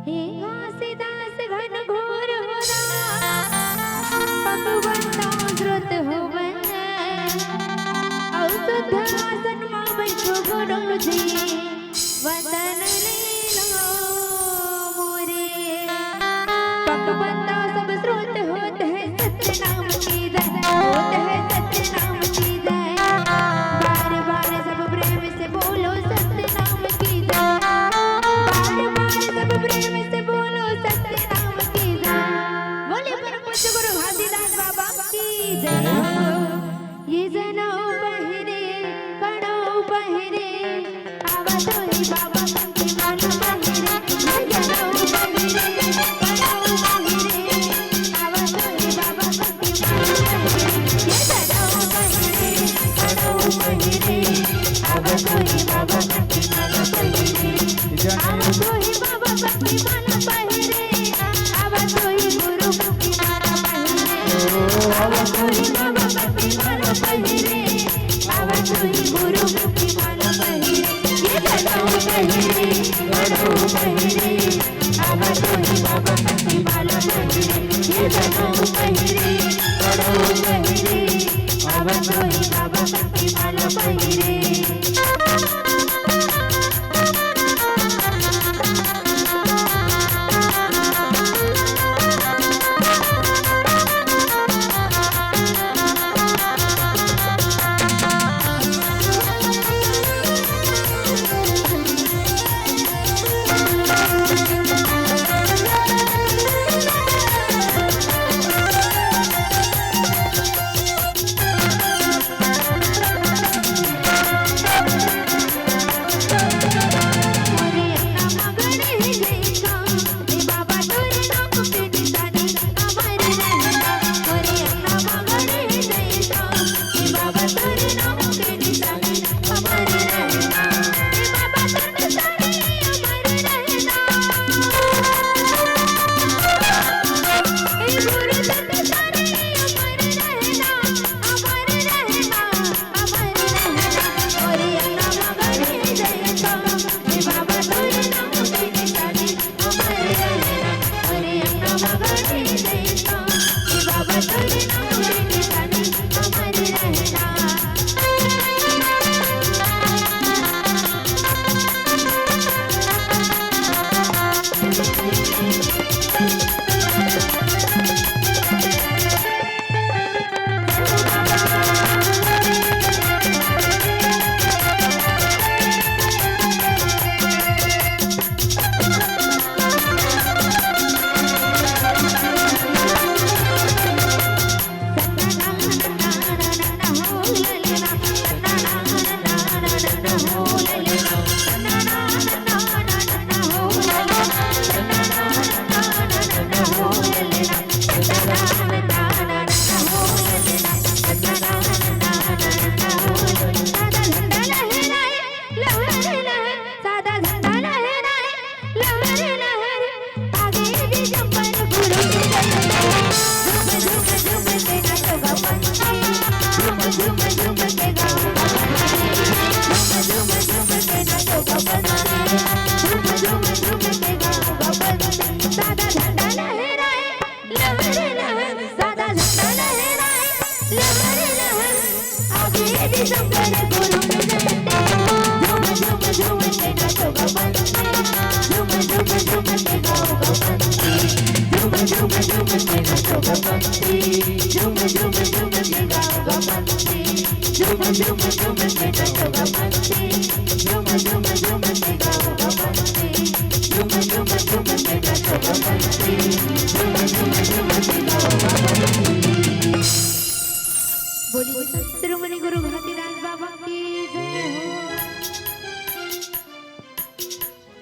हे घासीदास घनघोर हो भगवंता श्रुत हो औषध आसन में बैठो गुरुजी वंदन लीलो मोरे भगवंता सब श्रुत होते हैं सत्य नाम की जय होते हैं सत्य नाम की जय बार बार सब प्रेम से बोलो सत्य नाम की जय बार बार सब प्रेम से बोलो सत्य नाम की जय बोले परम पूज्य गुरु घासीदास बाबा की जय ये जनाओ बहिरे कड़ो बहिरे आवा तो ही बाबा की मानो बहिरे ये जनाओ बहिरे कड़ो बहिरे आवा तो ही बाबा की मानो बहिरे ये जनाओ बहिरे कड़ो बहिरे आवा तो ही बाबा की मानो बहिरे आवा तो ही बाबा की मानो बहिरे आवा तो ही गुरु की मानो बहिरे आवा तो ही बाबा की मानो बहिरे आवा तो ही गुरु की मानो बहिरे ये जनाओ बहिरे कड़ो बहिरे आवा तो ही बाबा की मानो बहिरे ये जनाओ बहिरे कड़ो बहिरे आवा तो ही बाबा की मानो बहिरे Jump,